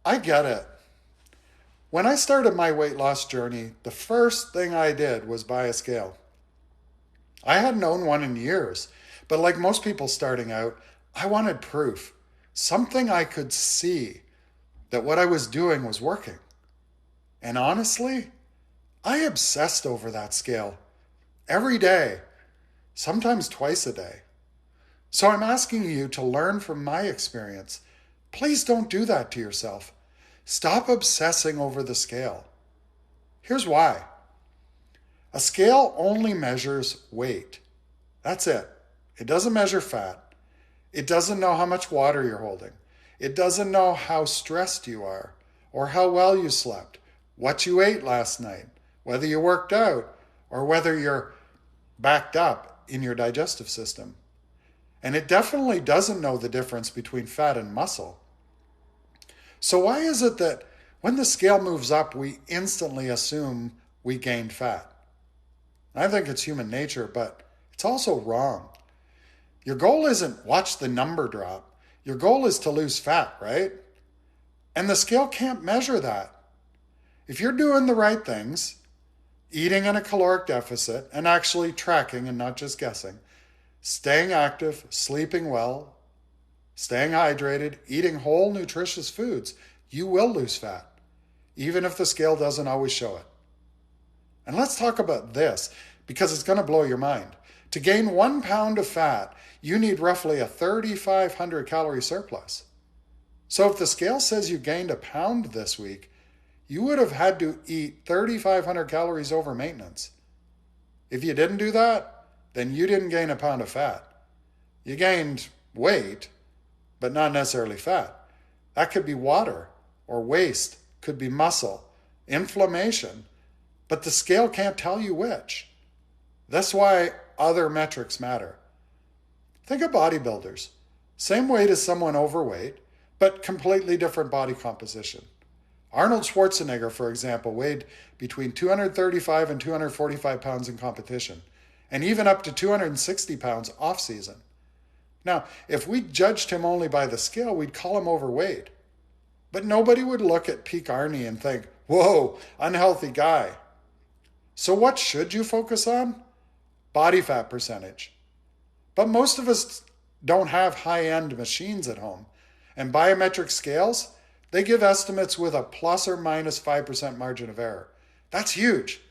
I get it. When I started my weight loss journey, the first thing I did was buy a scale. I hadn't owned one in years, but like most people starting out, I wanted proof. Something I could see that what I was doing was working. And honestly, I obsessed over that scale every day, sometimes twice a day. So I'm asking you to learn from my experience. Please don't do that to yourself. Stop obsessing over the scale. Here's why. A scale only measures weight. That's it. It doesn't measure fat. It doesn't know how much water you're holding. It doesn't know how stressed you are, or how well you slept, what you ate last night, whether you worked out, or whether you're backed up in your digestive system. And it definitely doesn't know the difference between fat and muscle. So why is it that when the scale moves up, we instantly assume we gained fat? I think it's human nature, but it's also wrong. Your goal isn't watch the number drop. Your goal is to lose fat, right? And the scale can't measure that. If you're doing the right things, eating in a caloric deficit and actually tracking and not just guessing, staying active, sleeping well, staying hydrated, eating whole nutritious foods, you will lose fat, even if the scale doesn't always show it. And let's talk about this because it's going to blow your mind. To gain 1 pound of fat, you need roughly a 3,500 calorie surplus. So if the scale says you gained a pound this week, you would have had to eat 3,500 calories over maintenance. If you didn't do that, then you didn't gain a pound of fat. You gained weight, but not necessarily fat. That could be water or waste, could be muscle, inflammation, but the scale can't tell you which. That's why other metrics matter. Think of bodybuilders. Same weight as someone overweight, but completely different body composition. Arnold Schwarzenegger, for example, weighed between 235 and 245 pounds in competition, and even up to 260 pounds off-season. Now, if we judged him only by the scale, we'd call him overweight. But nobody would look at peak Arnie and think, whoa, unhealthy guy. So what should you focus on? Body fat percentage. But most of us don't have high-end machines at home. And biometric scales, they give estimates with a plus or minus 5% margin of error. That's huge.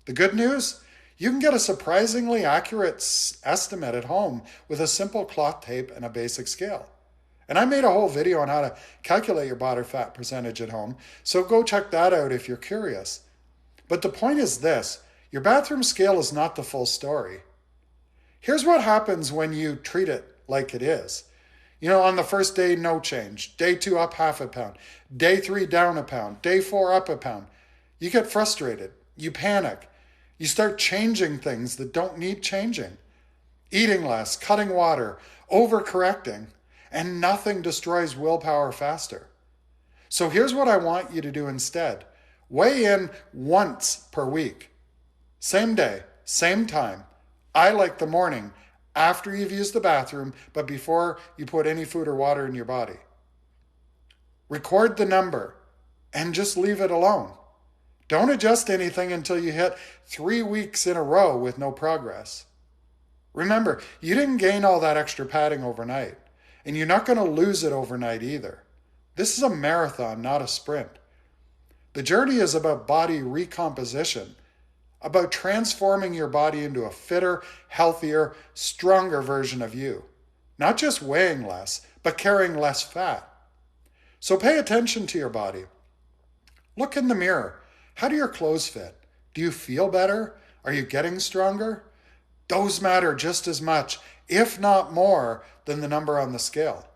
The good news? You can get a surprisingly accurate estimate at home with a simple cloth tape and a basic scale. And I made a whole video on how to calculate your body fat percentage at home, so go check that out if you're curious. But the point is this, your bathroom scale is not the full story. Here's what happens when you treat it like it is. On the first day, no change. Day 2, up half a pound. Day 3, down a pound. Day 4, up a pound. You get frustrated. You panic. You start changing things that don't need changing. Eating less, cutting water, overcorrecting, and nothing destroys willpower faster. So here's what I want you to do instead. Weigh in once per week. Same day, same time. I like the morning, after you've used the bathroom, but before you put any food or water in your body. Record the number and just leave it alone. Don't adjust anything until you hit 3 weeks in a row with no progress. Remember, you didn't gain all that extra padding overnight, and you're not going to lose it overnight either. This is a marathon, not a sprint. The journey is about body recomposition, about transforming your body into a fitter, healthier, stronger version of you. Not just weighing less, but carrying less fat. So pay attention to your body. Look in the mirror. How do your clothes fit? Do you feel better? Are you getting stronger? Those matter just as much, if not more, than the number on the scale.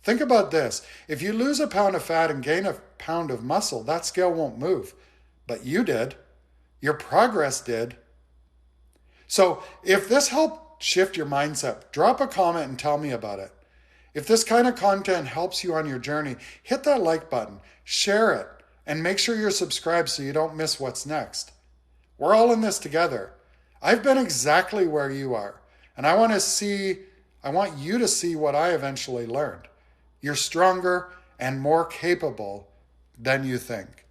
Think about this. If you lose a pound of fat and gain a pound of muscle, that scale won't move. But you did. Your progress did. So if this helped shift your mindset, drop a comment and tell me about it. If this kind of content helps you on your journey, hit that like button, share it, and make sure you're subscribed so you don't miss what's next. We're all in this together. I've been exactly where you are, and I want you to see what I eventually learned. You're stronger and more capable than you think.